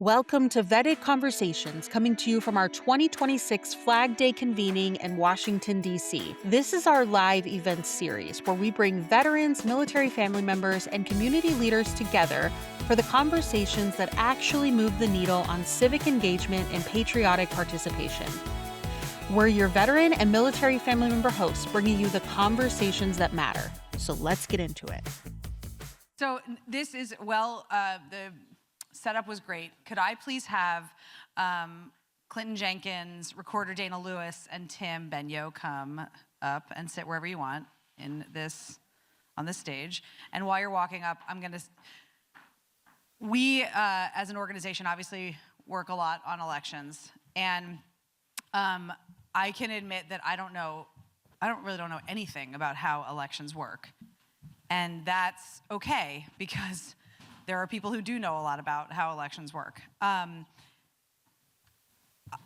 Welcome to Vetted Conversations, coming to you from our 2026 Flag Day Convening in Washington, D.C. This is our live events series where we bring veterans, military family members, and community leaders together for the conversations that actually move the needle on civic engagement and patriotic participation. We're your veteran and military family member hosts, bringing you the conversations that matter. So let's get into it. So this is, the setup was great. Could I please have Clinton Jenkins, Recorder Dana Lewis, and Tim Benyo come up and sit wherever you want on this stage. And while you're walking up, we as an organization obviously work a lot on elections. And I can admit that I don't really know anything about how elections work. And that's okay, because there are people who do know a lot about how elections work.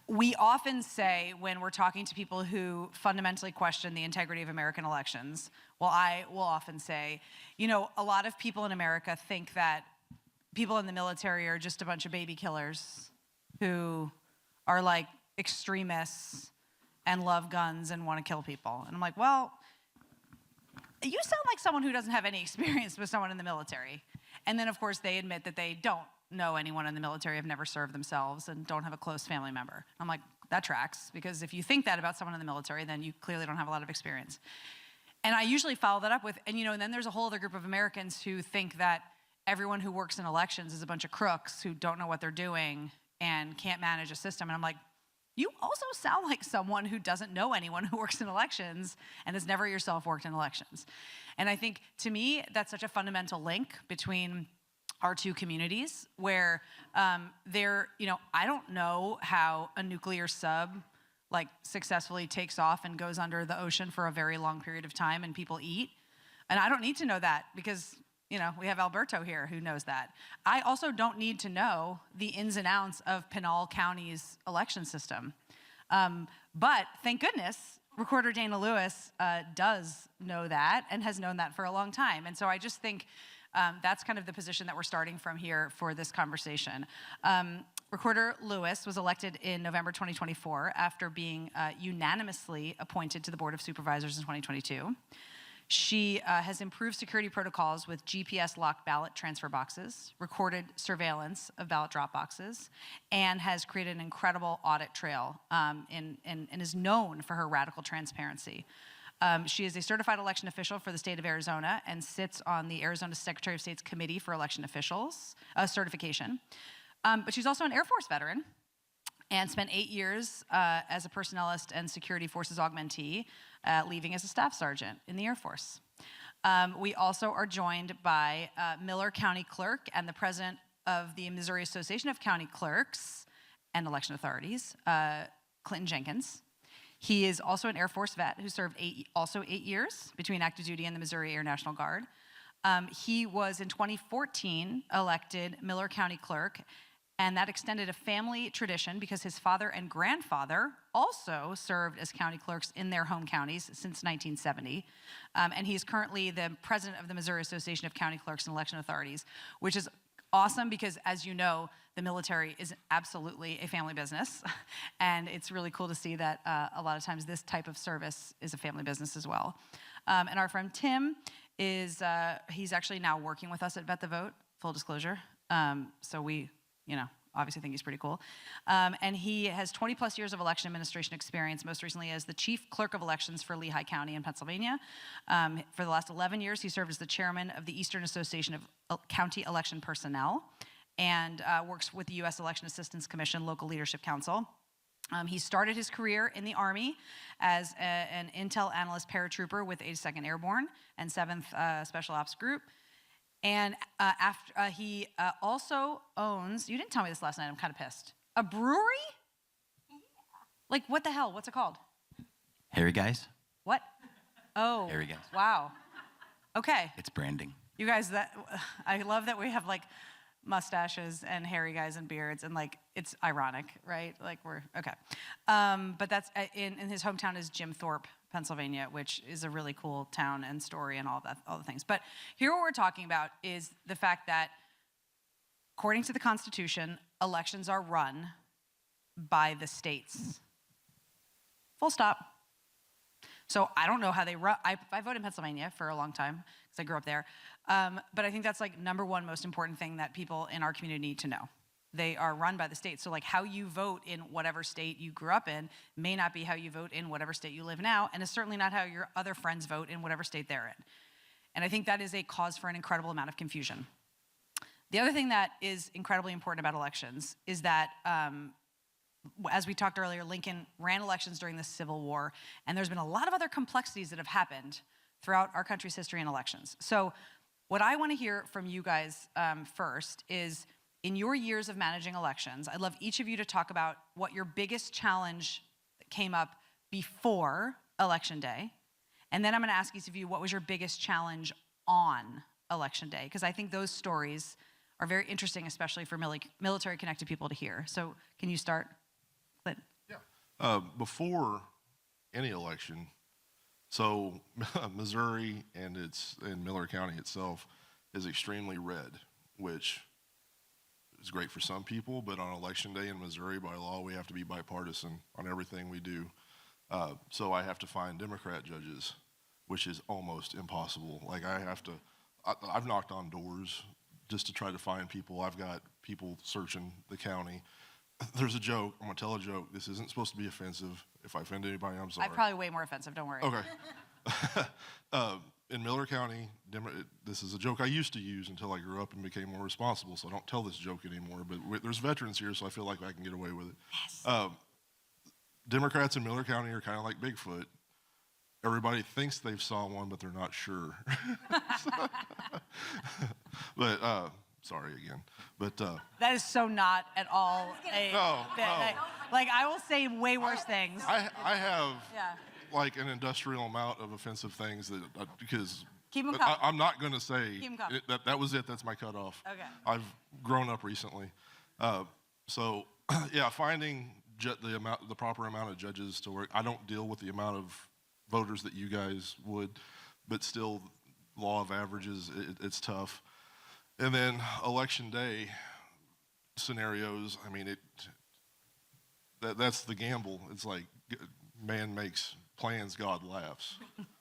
We often say, when we're talking to people who fundamentally question the integrity of American elections, I will often say, a lot of people in America think that people in the military are just a bunch of baby killers who are like extremists and love guns and want to kill people. And I'm like, well, you sound like someone who doesn't have any experience with someone in the military. And then, of course, they admit that they don't know anyone in the military, have never served themselves, and don't have a close family member. I'm like, that tracks, because if you think that about someone in the military, then you clearly don't have a lot of experience. And I usually follow that up with, and then there's a whole other group of Americans who think that everyone who works in elections is a bunch of crooks who don't know what they're doing and can't manage a system. And I'm like, you also sound like someone who doesn't know anyone who works in elections and has never yourself worked in elections. And I think, to me, that's such a fundamental link between our two communities, where I don't know how a nuclear sub successfully takes off and goes under the ocean for a very long period of time and people eat. And I don't need to know that, because we have Alberto here who knows that. I also don't need to know the ins and outs of Pinal County's election system. But thank goodness, Recorder Dana Lewis does know that and has known that for a long time. And so I just think that's kind of the position that we're starting from here for this conversation. Recorder Lewis was elected in November 2024 after being unanimously appointed to the Board of Supervisors in 2022. She has improved security protocols with GPS-locked ballot transfer boxes, recorded surveillance of ballot drop boxes, and has created an incredible audit trail and is known for her radical transparency. She is a certified election official for the state of Arizona and sits on the Arizona Secretary of State's Committee for Election Officials Certification. But she's also an Air Force veteran and spent 8 years as a personnelist and security forces augmentee, leaving as a staff sergeant in the Air Force. We also are joined by Miller County Clerk and the president of the Missouri Association of County Clerks and Election Authorities, Clinton Jenkins. He is also an Air Force vet who served 8 years between active duty and the Missouri Air National Guard. He was, in 2014, elected Miller County Clerk, and that extended a family tradition because his father and grandfather also served as county clerks in their home counties since 1970. And he's currently the president of the Missouri Association of County Clerks and Election Authorities, which is awesome because, as you know, the military is absolutely a family business. And it's really cool to see that a lot of times this type of service is a family business as well. And our friend Tim he's actually now working with us at Vet the Vote, full disclosure. So we obviously think he's pretty cool. And he has 20 plus years of election administration experience, most recently as the chief clerk of elections for Lehigh County in Pennsylvania. For the last 11 years, he served as the chairman of the Eastern Association of County Election Personnel and works with the U.S. Election Assistance Commission Local Leadership Council. He started his career in the Army as an intel analyst paratrooper with 82nd Airborne and 7th Special Ops Group. And after he also owns, you didn't tell me this last night, I'm kind of pissed, a brewery? Like, what the hell? What's it called? Hairy Guys? What? Oh. Hairy Guys. Wow. Okay. It's branding. You guys, I love that we have mustaches and hairy guys and beards, and it's ironic, right? We're okay. But that's in his hometown is Jim Thorpe, Pennsylvania, which is a really cool town and story and all the things. But here what we're talking about is the fact that, according to the Constitution, elections are run by the states. Full stop. So I don't know how they run. I voted in Pennsylvania for a long time because I grew up there. But I think that's like number one most important thing that people in our community need to know. They are run by the state. So like how you vote in whatever state you grew up in may not be how you vote in whatever state you live now, and it's certainly not how your other friends vote in whatever state they're in. And I think that is a cause for an incredible amount of confusion. The other thing that is incredibly important about elections is that, as we talked earlier, Lincoln ran elections during the Civil War, and there's been a lot of other complexities that have happened throughout our country's history in elections. So what I want to hear from you guys first is, in your years of managing elections, I'd love each of you to talk about what your biggest challenge that came up before Election Day. And then I'm gonna ask each of you, what was your biggest challenge on Election Day? Because I think those stories are very interesting, especially for military-connected people to hear. So can you start, Clinton? Yeah. Before any election, so Missouri and Miller County itself is extremely red, which is great for some people, but on Election Day in Missouri, by law, we have to be bipartisan on everything we do. So I have to find Democrat judges, which is almost impossible. Like I've knocked on doors just to try to find people. I've got people searching the county. There's a joke, I'm gonna tell a joke. This isn't supposed to be offensive. If I offend anybody, I'm sorry. I'm probably way more offensive, don't worry. Okay. In Miller County, this is a joke I used to use until I grew up and became more responsible, so I don't tell this joke anymore, but there's veterans here, so I feel like I can get away with it. Yes. Democrats in Miller County are kind of like Bigfoot. Everybody thinks they've saw one, but they're not sure. But, sorry again. But that is so not at all No. like I will say way worse things. I have Yeah. like an industrial amount of offensive things that because Keep 'em coming. I'm not going to say Keep 'em coming. that was it. That's my cutoff. Okay. I've grown up recently, so yeah, finding the proper amount of judges to work. I don't deal with the amount of voters that you guys would, but still, law of averages, it's tough. And then Election Day scenarios. I mean, that's the gamble. It's like man makes plans, God laughs.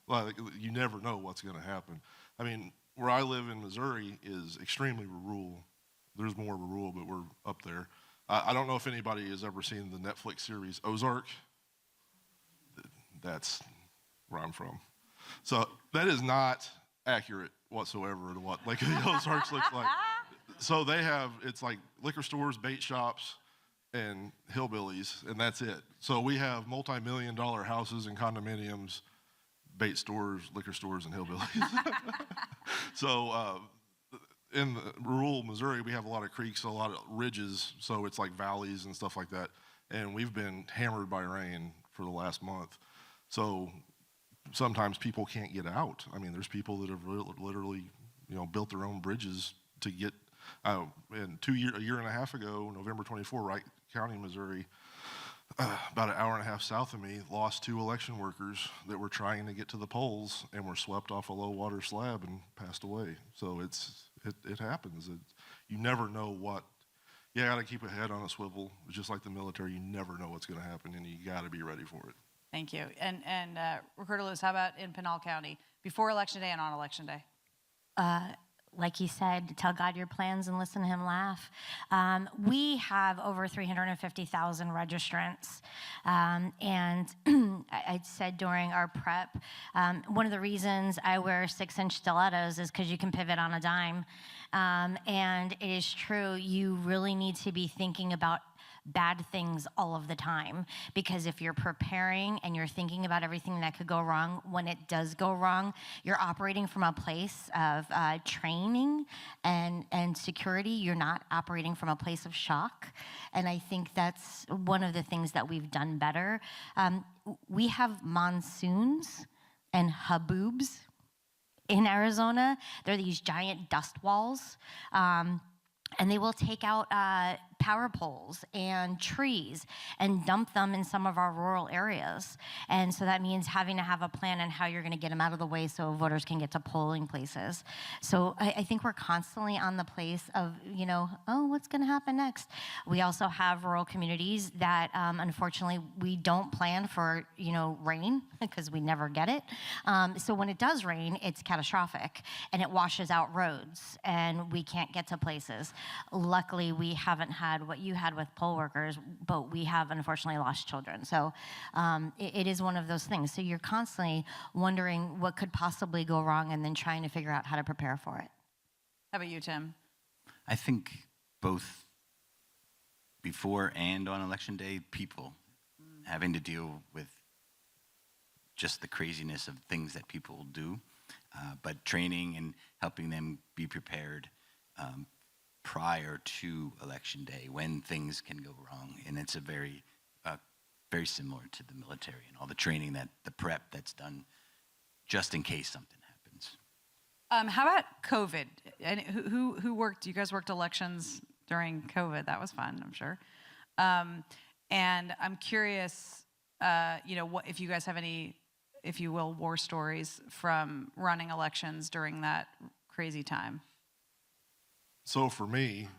Like, you never know what's going to happen. I mean, where I live in Missouri is extremely rural. There's more rural, but we're up there. I don't know if anybody has ever seen the Netflix series Ozark. That's where I'm from. So that is not accurate whatsoever to what Lake of the Ozarks looks like. So they have, it's like liquor stores, bait shops, and hillbillies, and that's it. So we have multi-million-dollar houses and condominiums, bait stores, liquor stores, and hillbillies. So in the rural Missouri, we have a lot of creeks, a lot of ridges, so it's like valleys and stuff like that. And we've been hammered by rain for the last month. So sometimes people can't get out. I mean, there's people that have literally, built their own bridges to get. And a year and a half ago, November 24, Wright County, Missouri, about an hour and a half south of me, lost 2 election workers that were trying to get to the polls and were swept off a low water slab and passed away. So it happens. You never know what. You got to keep a head on a swivel. It's just like the military. You never know what's going to happen, and you got to be ready for it. Thank you. And Recorder Lewis, how about in Pinal County, before Election Day and on Election Day? Like he said, tell God your plans and listen to him laugh. We have over 350,000 registrants. And I said during our prep, one of the reasons I wear 6-inch stilettos is because you can pivot on a dime. And it is true, you really need to be thinking about bad things all of the time, because if you're preparing and you're thinking about everything that could go wrong, when it does go wrong, you're operating from a place of training and security. You're not operating from a place of shock. And I think that's one of the things that we've done better. We have monsoons and haboobs in Arizona. They're these giant dust walls. And they will take out power poles and trees and dump them in some of our rural areas. And so that means having to have a plan on how you're going to get them out of the way so voters can get to polling places. So I think we're constantly on the place of, oh, what's going to happen next? We also have rural communities that unfortunately we don't plan for, rain because we never get it. So when it does rain, it's catastrophic and it washes out roads and we can't get to places. Luckily, we haven't had what you had with poll workers, but we have unfortunately lost children. So it is one of those things. So you're constantly wondering what could possibly go wrong and then trying to figure out how to prepare for it. How about you, Tim? I think both before and on election day, people having to deal with just the craziness of things that people do, but training and helping them be prepared prior to election day when things can go wrong. And it's very similar to the military and all the training, the prep that's done just in case something happens. How about COVID? And who worked? You guys worked elections during COVID. That was fun, I'm sure. And I'm curious, what if you guys have any, if you will, war stories from running elections during that crazy time? So for me,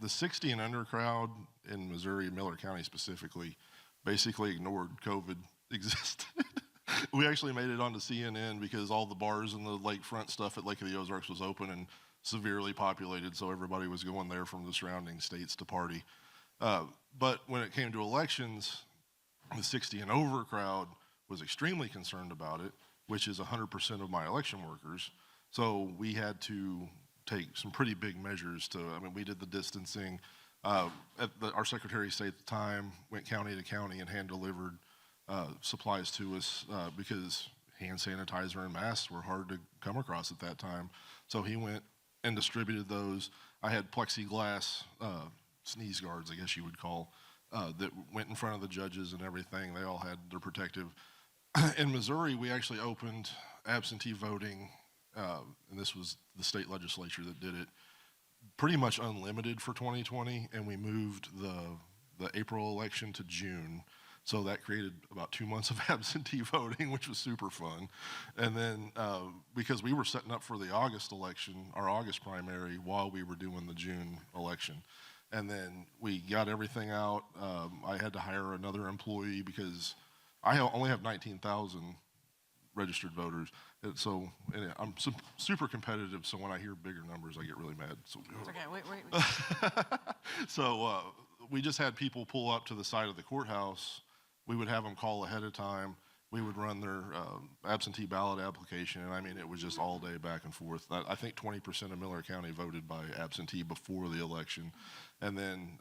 the 60 and under crowd in Missouri, Miller County specifically, basically ignored COVID existed. We actually made it onto CNN because all the bars and the lakefront stuff at Lake of the Ozarks was open and severely populated, so everybody was going there from the surrounding states to party. But when it came to elections, the 60 and over crowd was extremely concerned about it, which is 100% of my election workers. So we had to take some pretty big measures we did the distancing. Our Secretary of State at the time went county to county and hand-delivered supplies to us because hand sanitizer and masks were hard to come across at that time. So he went and distributed those. I had plexiglass sneeze guards, I guess you would call, that went in front of the judges and everything. They all had their protective. In Missouri, we actually opened absentee voting, and this was the state legislature that did it, pretty much unlimited for 2020, and we moved the April election to June. So that created about 2 months of absentee voting, which was super fun. And then because we were setting up for the August election, our August primary, while we were doing the June election. And then we got everything out. I had to hire another employee because I only have 19,000 registered voters. And so I'm super competitive, so when I hear bigger numbers, I get really mad. So, it's okay, wait. So we just had people pull up to the side of the courthouse. We would have them call ahead of time. We would run their absentee ballot application, and it was just all day back and forth. I think 20% of Miller County voted by absentee before the election. And then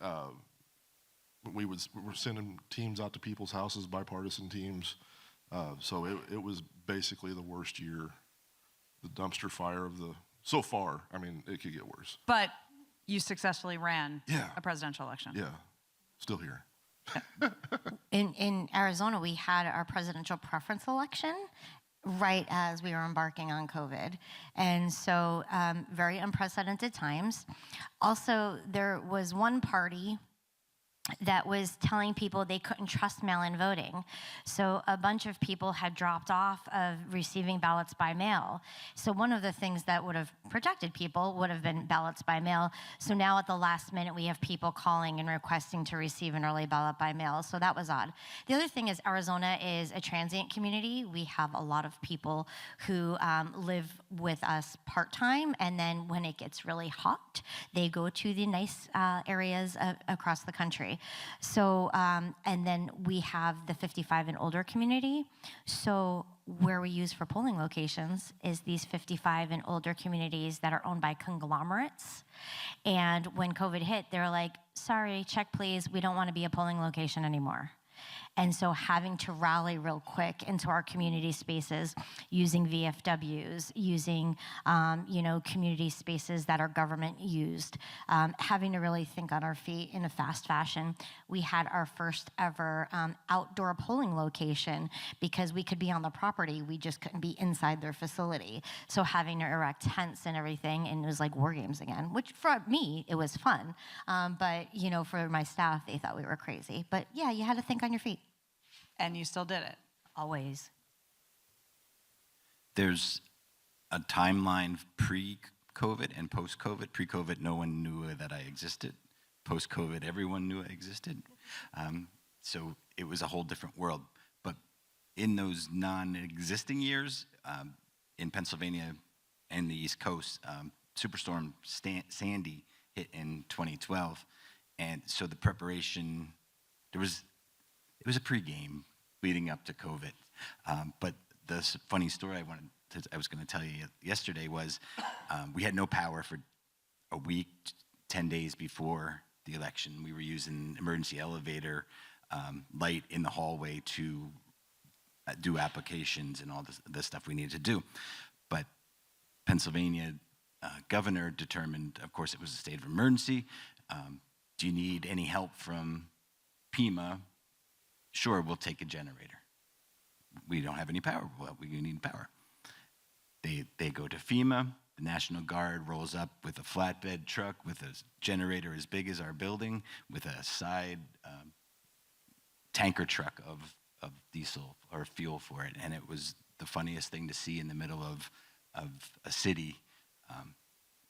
we were sending teams out to people's houses, bipartisan teams. So it was basically the worst year, the dumpster fire of so far. It could get worse. But you successfully ran Yeah. a presidential election. Yeah, still here. In Arizona, we had our presidential preference election right as we were embarking on COVID. And so very unprecedented times. Also, there was one party that was telling people they couldn't trust mail-in voting. So a bunch of people had dropped off of receiving ballots by mail. So one of the things that would have protected people would have been ballots by mail. So now at the last minute, we have people calling and requesting to receive an early ballot by mail. So that was odd. The other thing is Arizona is a transient community. We have a lot of people who live with us part-time, and then when it gets really hot, they go to the nice areas across the country. So, and then we have the 55 and older community. So where we use for polling locations is these 55 and older communities that are owned by conglomerates. And when COVID hit, they're like, sorry, check please, we don't want to be a polling location anymore. And so having to rally real quick into our community spaces, using VFWs, using, community spaces that are government used, having to really think on our feet in a fast fashion. We had our first ever outdoor polling location because we could be on the property, we just couldn't be inside their facility. So having to erect tents and everything, and it was like war games again, which for me, it was fun. But, for my staff, they thought we were crazy. But yeah, you had to think on your feet. And you still did it. Always. There's a timeline pre-COVID and post-COVID. Pre-COVID, no one knew that I existed. Post-COVID, everyone knew I existed. So it was a whole different world. But in those non-existing years, in Pennsylvania and the East Coast, Superstorm Sandy hit in 2012. And so the preparation, it was a pregame leading up to COVID. But the funny story I was going to tell you yesterday was we had no power for a week, 10 days before the election. We were using emergency elevator light in the hallway to do applications and all the stuff we needed to do. But Pennsylvania governor determined, of course, it was a state of emergency. Do you need any help from FEMA? Sure, we'll take a generator. We don't have any power. Well, we need power. They go to FEMA. The National Guard rolls up with a flatbed truck with a generator as big as our building, with a side tanker truck of diesel or fuel for it. And it was the funniest thing to see in the middle of a city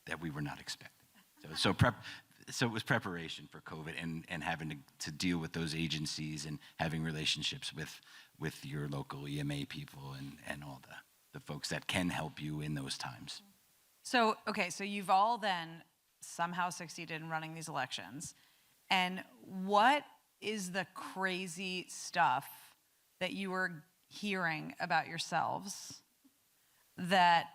that we were not expecting. So it was preparation for COVID and having to deal with those agencies and having relationships with your local EMA people and all the folks that can help you in those times. So you've all then somehow succeeded in running these elections. And what is the crazy stuff that you were hearing about yourselves that,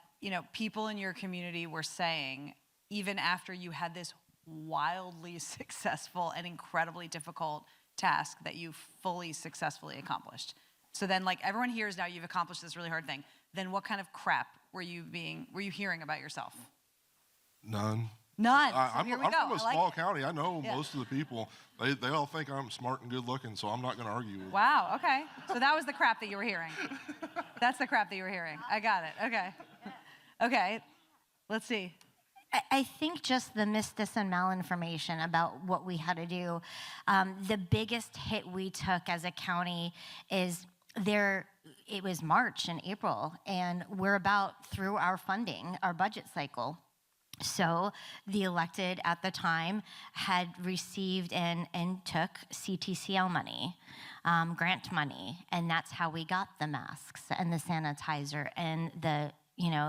people in your community were saying, even after you had this wildly successful and incredibly difficult task that you fully successfully accomplished? So then, everyone hears now you've accomplished this really hard thing. Then what kind of crap were you hearing about yourself? None. None. So I'm here we go. from a small it. county. I know most of the people. They all think I'm smart and good looking, so I'm not going to argue with them. Wow, okay. So that was the crap that you were hearing. That's the crap that you were hearing. I got it. Okay. Okay. Let's see. I think just the misdis and malinformation about what we had to do. The biggest hit we took as a county is it was March and April, and we're about through our funding, our budget cycle. So the elected at the time had received and took CTCL money, grant money, and that's how we got the masks and the sanitizer and the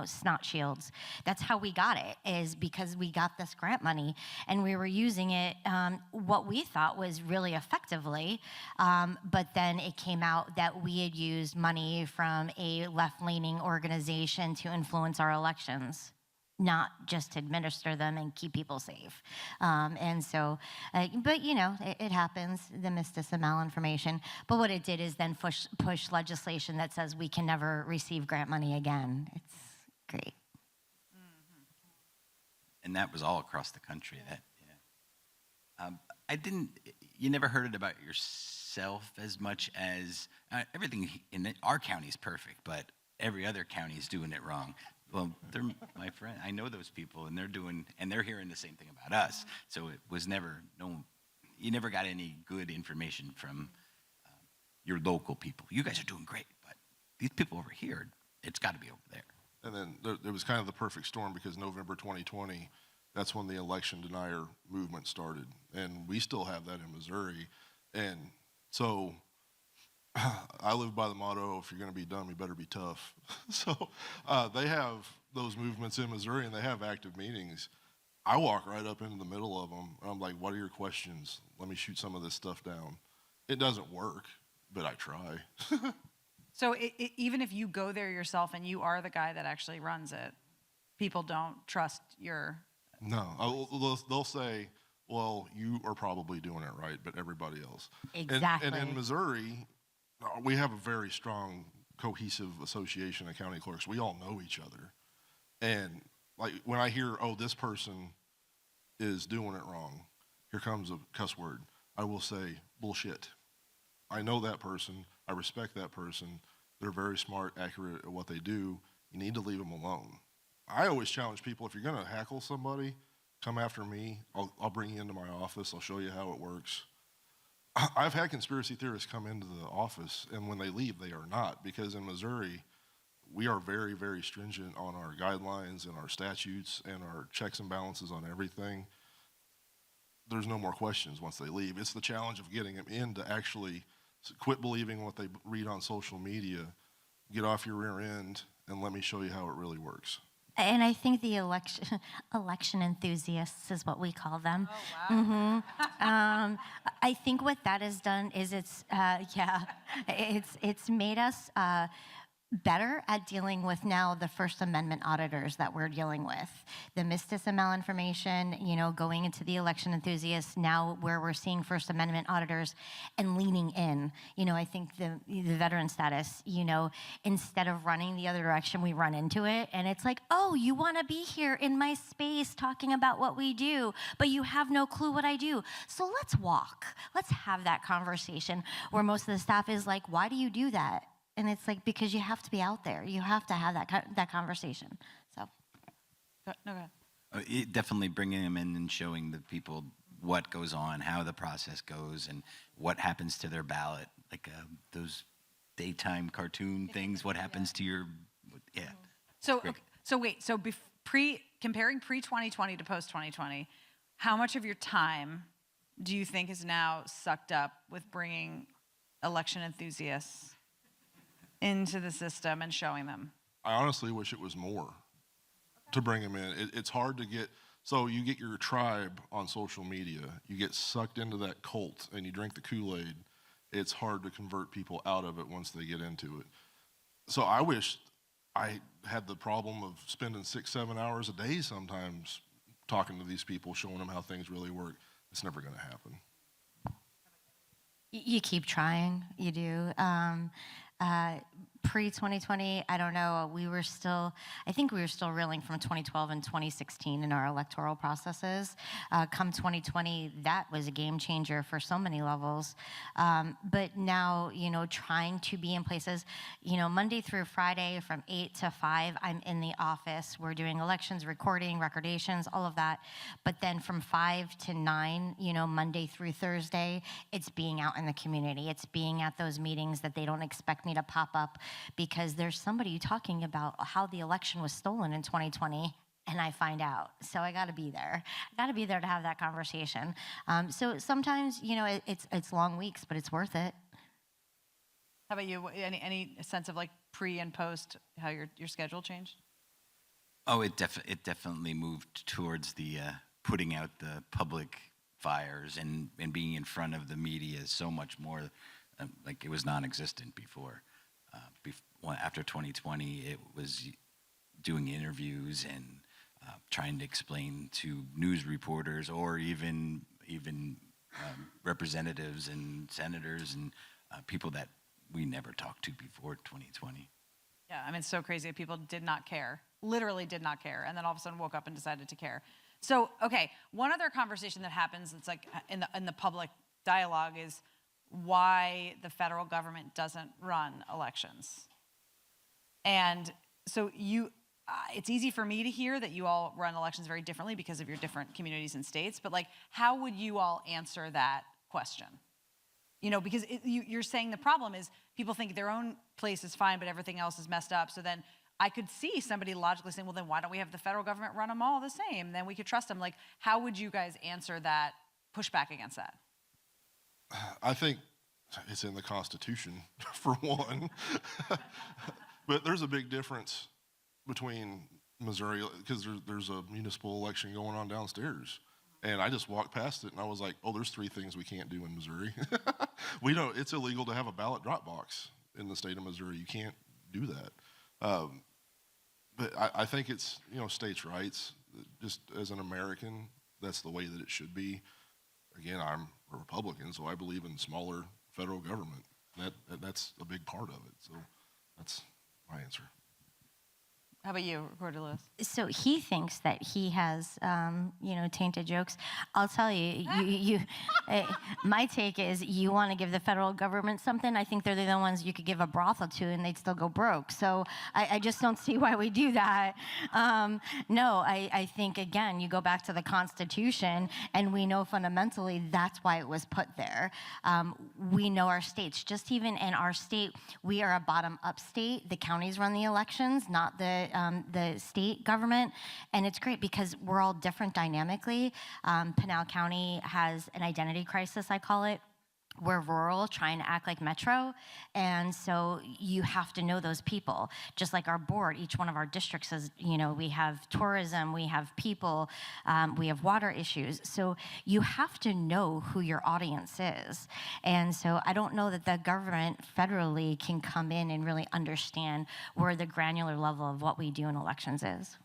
snot shields. That's how we got it, is because we got this grant money and we were using it what we thought was really effectively, but then it came out that we had used money from a left-leaning organization to influence our elections, not just administer them and keep people safe. And so, but it happens, the misdis and malinformation. But what it did is then push legislation that says we can never receive grant money again. It's great. And that was all across the country. You never heard it about yourself as much as everything in our county is perfect, but every other county is doing it wrong. Well, they're my friend. I know those people, and they're hearing the same thing about us. So it was you never got any good information from your local people. You guys are doing great, but these people over here, it's got to be over there. And then it was kind of the perfect storm because November 2020, that's when the election denier movement started. And we still have that in Missouri. And so I live by the motto, if you're going to be dumb, you better be tough. So they have those movements in Missouri, and they have active meetings. I walk right up into the middle of them, and I'm like, what are your questions? Let me shoot some of this stuff down. It doesn't work, but I try. So even if you go there yourself and you are the guy that actually runs it, people don't trust your... No, they'll say, well, you are probably doing it right, but everybody else. Exactly. And in Missouri, we have a very strong, cohesive association of county clerks. We all know each other. And like when I hear, oh, this person is doing it wrong, here comes a cuss word, I will say, bullshit. I know that person. I respect that person. They're very smart, accurate at what they do. You need to leave them alone. I always challenge people, if you're going to hackle somebody, come after me. I'll bring you into my office. I'll show you how it works. I've had conspiracy theorists come into the office, and when they leave, they are not, because in Missouri, we are very, very stringent on our guidelines and our statutes and our checks and balances on everything. There's no more questions once they leave. It's the challenge of getting them in to actually quit believing what they read on social media, get off your rear end, and let me show you how it really works. And I think the election enthusiasts is what we call them. Oh, wow. I think what that has done is it's made us better at dealing with now the First Amendment auditors that we're dealing with. The misdis and malinformation, going into the election enthusiasts, now where we're seeing First Amendment auditors and leaning in. I think the veteran status, instead of running the other direction, we run into it. And it's like, oh, you want to be here in my space talking about what we do, but you have no clue what I do. So let's walk. Let's have that conversation where most of the staff is like, why do you do that? And it's like, because you have to be out there. You have to have that conversation. So, No, go ahead. Definitely bringing them in and showing the people what goes on, how the process goes, and what happens to their ballot. Like those daytime cartoon things, what happens to your, yeah. So, okay, so wait, so comparing pre-2020 to post-2020, how much of your time do you think is now sucked up with bringing election enthusiasts into the system and showing them? I honestly wish it was more to bring them in. It's hard to get, so you get your tribe on social media, you get sucked into that cult and you drink the Kool-Aid. It's hard to convert people out of it once they get into it. So I wish I had the problem of spending 6-7 hours a day sometimes talking to these people, showing them how things really work. It's never going to happen. you keep trying, you do. Pre-2020, I don't know, I think we were still reeling from 2012 and 2016 in our electoral processes. Come 2020, that was a game changer for so many levels. But now, trying to be in places, Monday through Friday from 8 to 5, I'm in the office. We're doing elections, recording, recordations, all of that. But then from 5 to 9, Monday through Thursday, it's being out in the community. It's being at those meetings that they don't expect me to pop up because there's somebody talking about how the election was stolen in 2020 and I find out. So I got to be there. I got to be there to have that conversation. So sometimes, it's long weeks, but it's worth it. How about you? Any sense of like pre and post, how your schedule changed? Oh, it definitely moved towards the putting out the public fires and being in front of the media so much more, like it was non-existent before. After 2020, it was doing interviews and trying to explain to news reporters or even representatives and senators and people that we never talked to before 2020. Yeah, I mean, it's so crazy. People did not care, literally did not care, and then all of a sudden woke up and decided to care. So, okay, one other conversation that happens that's like in the public dialogue is why the federal government doesn't run elections. And so it's easy for me to hear that you all run elections very differently because of your different communities and states, but like, how would you all answer that question? Because you're saying the problem is people think their own place is fine, but everything else is messed up. So then I could see somebody logically saying, well, then why don't we have the federal government run them all the same? Then we could trust them. Like, how would you guys answer that, push back against that? I think it's in the Constitution, for one. But there's a big difference between Missouri, because there's a municipal election going on downstairs. And I just walked past it, and I was like, oh, there's 3 things we can't do in Missouri. It's illegal to have a ballot drop box in the state of Missouri. You can't do that. But I think it's, states' rights. Just as an American, that's the way that it should be. Again, I'm a Republican, so I believe in smaller federal government. That's a big part of it. So that's my answer. How about you, Recorder Lewis? So he thinks that he has, tainted jokes. I'll tell you, my take is you want to give the federal government something. I think they're the ones you could give a brothel to and they'd still go broke. So I just don't see why we do that. No, I think, again, you go back to the Constitution and we know fundamentally that's why it was put there. We know our states. Just even in our state, we are a bottom-up state. The counties run the elections, not the state government, and it's great because we're all different dynamically. Pinal County has an identity crisis, I call it. We're rural, trying to act like metro, and so you have to know those people. Just like our board, each one of our districts is, we have tourism, we have people, we have water issues. So you have to know who your audience is. And so I don't know that the government federally can come in and really understand where the granular level of what we do in elections is.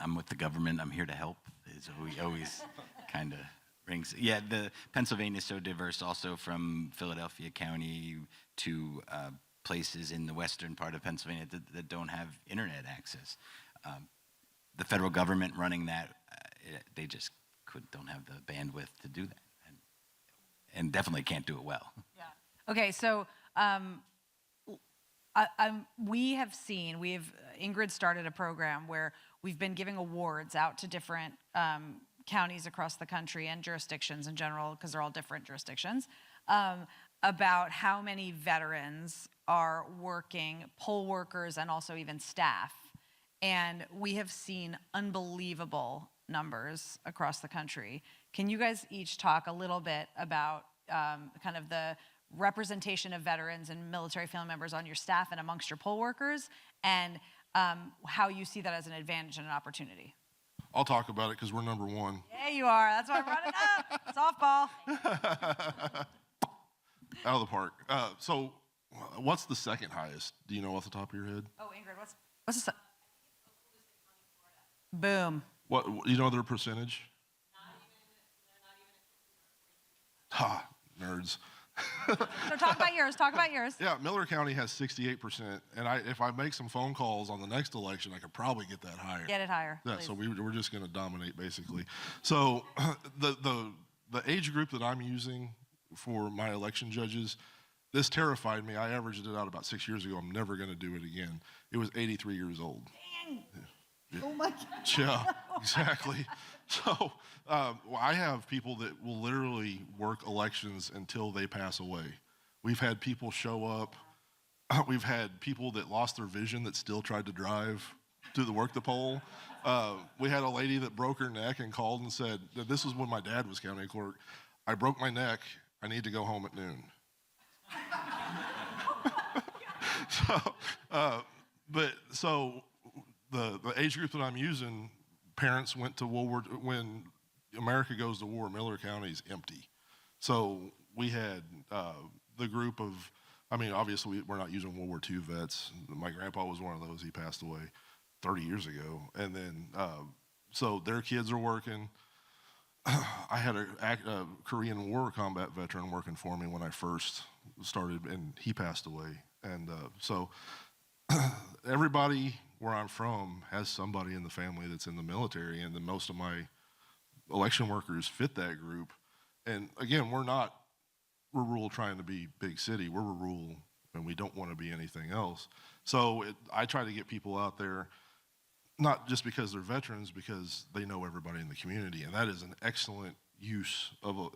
I'm with the government. I'm here to help. Is always kind of rings. Yeah, the Pennsylvania is so diverse, also from Philadelphia County to places in the western part of Pennsylvania that don't have internet access. The federal government running that, they just don't have the bandwidth to do that, and definitely can't do it well. Yeah. Okay, so Ingrid started a program where we've been giving awards out to different counties across the country and jurisdictions in general, because they're all different jurisdictions, about how many veterans are working, poll workers, and also even staff. And we have seen unbelievable numbers across the country. Can you guys each talk a little bit about kind of the representation of veterans and military family members on your staff and amongst your poll workers, and how you see that as an advantage and an opportunity? I'll talk about it because we're number one. Yeah, you are. That's why I'm running up. Softball. Out of the park. So what's the second highest? Do you know off the top of your head? Oh, Ingrid, what's the Boom. What, you know their percentage? Ha, nerds. So talk about yours. Yeah, Miller County has 68%, and if I make some phone calls on the next election, I could probably get that higher. Get it higher, Yeah, please. so we're just going to dominate, basically. So the age group that I'm using for my election judges, this terrified me. I averaged it out about 6 years ago. I'm never going to do it again. It was 83 years old. Dang. Yeah. Oh, my God. Yeah, exactly. So I have people that will literally work elections until they pass away. We've had people show up. We've had people that lost their vision that still tried to drive to the poll. We had a lady that broke her neck and called and said, this was when my dad was county clerk, I broke my neck, I need to go home at noon. So the age group that I'm using, parents went to when America goes to war, Miller County is empty. So we had the group of, obviously we're not using World War II vets. My grandpa was one of those. He passed away 30 years ago. And then, so their kids are working. I had a Korean War combat veteran working for me when I first started, and he passed away. And so everybody where I'm from has somebody in the family that's in the military, and then most of my election workers fit that group. And again, we're rural trying to be big city. We're rural and we don't want to be anything else. So I try to get people out there, not just because they're veterans, because they know everybody in the community, and that is an excellent use of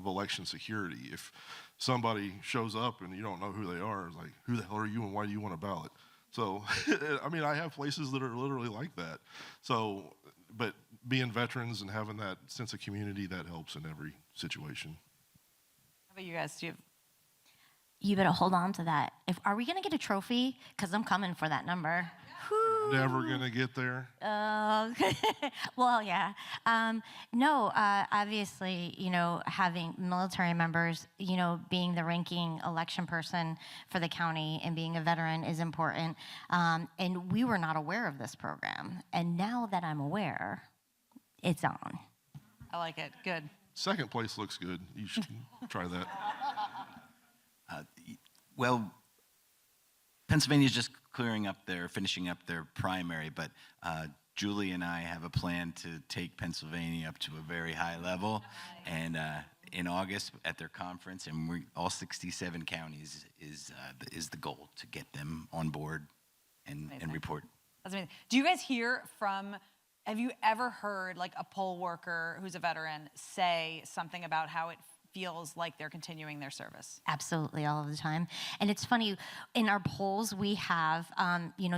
election security. If somebody shows up and you don't know who they are, it's like, who the hell are you and why do you want a ballot? So, I have places that are literally like that. So, but being veterans and having that sense of community, that helps in every situation. How about you guys? You better hold on to that. Are we going to get a trophy? Because I'm coming for that number. Never going to get there. Well, yeah. No, obviously, having military members, being the ranking election person for the county and being a veteran is important. And we were not aware of this program. And now that I'm aware, it's on. I like it. Good. Second place looks good. You should try that. Well, Pennsylvania's just finishing up their primary, but Julie and I have a plan to take Pennsylvania up to a very high level, and in August at their conference, and all 67 counties is the goal to get them on board and report. That's amazing. Do you guys hear from? Have you ever heard like a poll worker who's a veteran say something about how it feels like they're continuing their service? Absolutely, all of the time. And it's funny, in our polls, we have,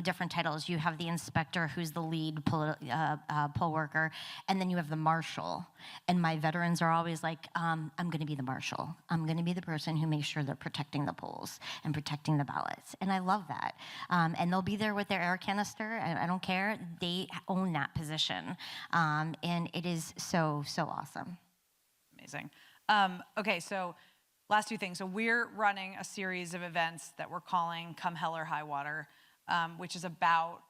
different titles. You have the inspector, who's the lead poll worker, and then you have the marshal. And my veterans are always like, I'm going to be the marshal. I'm going to be the person who makes sure they're protecting the polls and protecting the ballots. And I love that. And they'll be there with their air canister. I don't care. They own that position. And it is so, so awesome. Amazing. Okay, so last two things. So we're running a series of events that we're calling Come Hell or High Water, which is about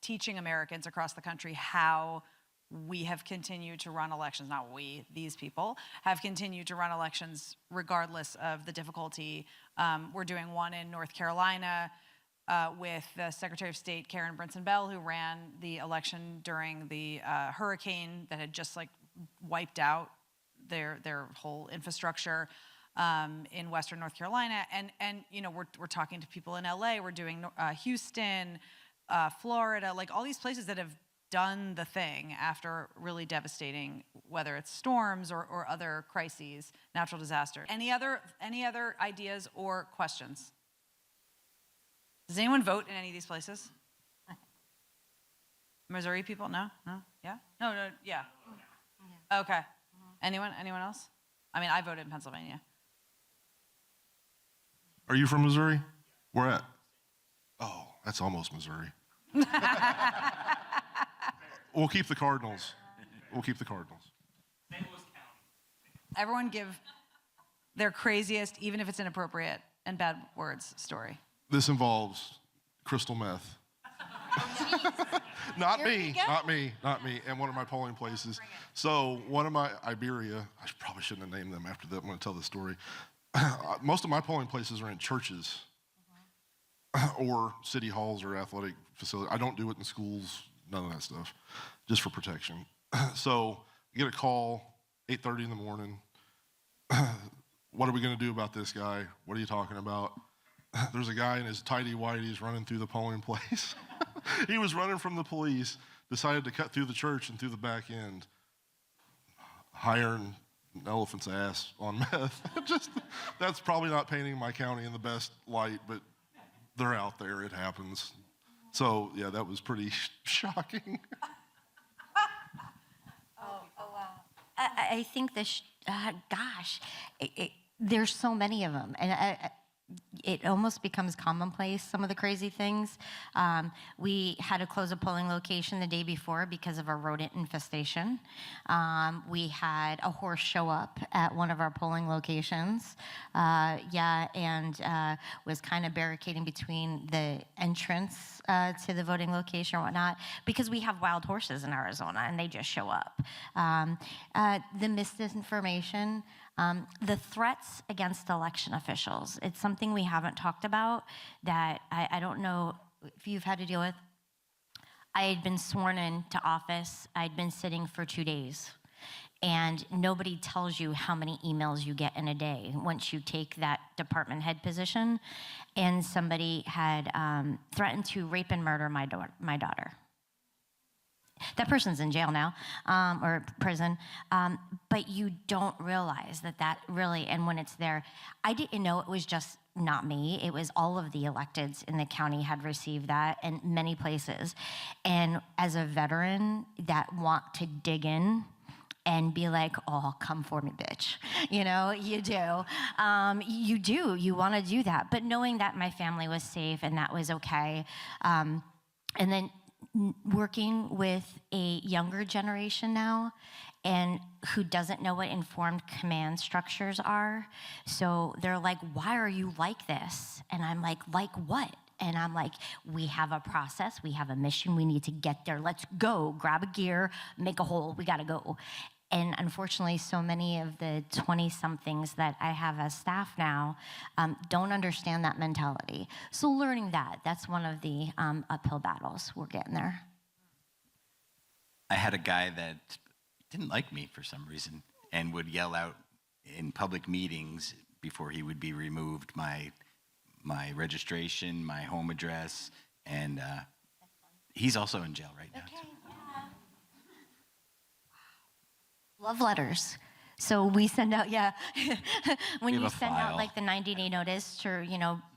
teaching Americans across the country how we have continued to run elections, not we, these people, have continued to run elections regardless of the difficulty. We're doing one in North Carolina with the Secretary of State, Karen Brinson-Bell, who ran the election during the hurricane that had just like wiped out their whole infrastructure in Western North Carolina, and we're talking to people in LA. We're doing Houston, Florida, like all these places that have done the thing after really devastating, whether it's storms or other crises, natural disasters. Any other ideas or questions? Does anyone vote in any of these places? Missouri people? No? Yeah? No, yeah. Okay. Anyone else? I mean, I voted in Pennsylvania. Are you from Missouri? Where at? Oh, that's almost Missouri. We'll keep the Cardinals. St. Louis County. Everyone give their craziest, even if it's inappropriate and bad words, story. This involves crystal meth. Not me, and one of my polling places. So one of my, Iberia, I probably shouldn't have named them after that. I'm going to tell the story. Most of my polling places are in churches or city halls or athletic facilities. I don't do it in schools, none of that stuff, just for protection. So I get a call, 8:30 in the morning. What are we going to do about this guy? What are you talking about? There's a guy in his tighty whities running through the polling place. He was running from the police, decided to cut through the church and through the back end, hiring an elephant's ass on meth. That's probably not painting my county in the best light, but they're out there, it happens. So yeah, that was pretty shocking. Oh wow. I think there's so many of them. And it almost becomes commonplace, some of the crazy things. We had to close a polling location the day before because of a rodent infestation. We had a horse show up at one of our polling locations, and was kind of barricading between the entrance to the voting location or whatnot, because we have wild horses in Arizona and they just show up. The misinformation, the threats against election officials, it's something we haven't talked about that I don't know if you've had to deal with. I had been sworn into office. I'd been sitting for 2 days. And nobody tells you how many emails you get in a day once you take that department head position. And somebody had threatened to rape and murder my daughter. That person's in jail now, or prison, but you don't realize that really, and when it's there, I didn't know it was just not me. It was all of the electeds in the county had received that, and many places. And as a veteran that want to dig in and be like, oh, come for me, bitch. You know, you do. You want to do that. But knowing that my family was safe and that was okay, and then working with a younger generation now and who doesn't know what informed command structures are. So they're like, why are you like this? And I'm like what? And I'm like, we have a process, we have a mission, we need to get there. Let's go, grab a gear, make a hole, we gotta go. And unfortunately, so many of the 20-somethings that I have as staff now don't understand that mentality. So learning that's one of the uphill battles. We're getting there. I had a guy that didn't like me for some reason and would yell out in public meetings before he would be removed my registration, my home address, and he's also in jail right now. Okay. Love letters. So we send out, when you send out like the 90-day notice to,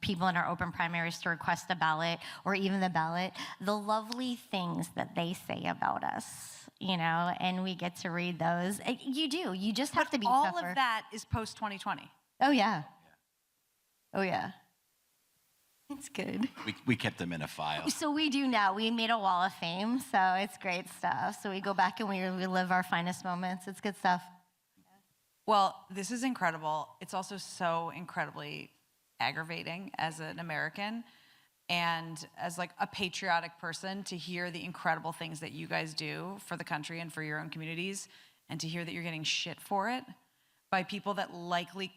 people in our open primaries to request a ballot or even the ballot, the lovely things that they say about us, and we get to read those. You do. You just have to be all tougher. of that is post-2020. Oh, yeah. Oh, yeah. It's good. We kept them in a file. So we do now. We made a wall of fame, so it's great stuff. So we go back and we relive our finest moments. It's good stuff. Well, this is incredible. It's also so incredibly aggravating as an American and as like a patriotic person to hear the incredible things that you guys do for the country and for your own communities, and to hear that you're getting shit for it by people that likely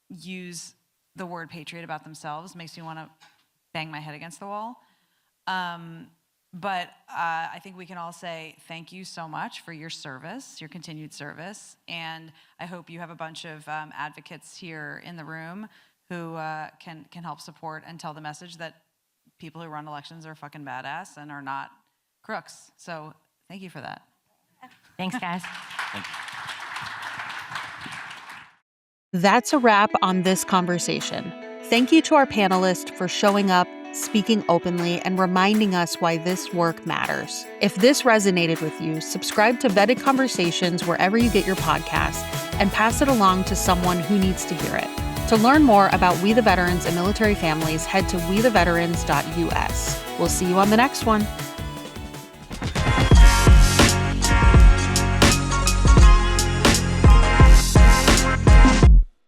use the word patriot about themselves. Makes me want to bang my head against the wall. But I think we can all say thank you so much for your service, your continued service. And I hope you have a bunch of advocates here in the room who can help support and tell the message that people who run elections are fucking badass and are not crooks. So thank you for that. Thanks, guys. Thank you. That's a wrap on this conversation. Thank you to our panelists for showing up, speaking openly, and reminding us why this work matters. If this resonated with you, subscribe to Vetted Conversations wherever you get your podcasts and pass it along to someone who needs to hear it. To learn more about We the Veterans and military families, head to wetheveterans.us. We'll see you on the next one.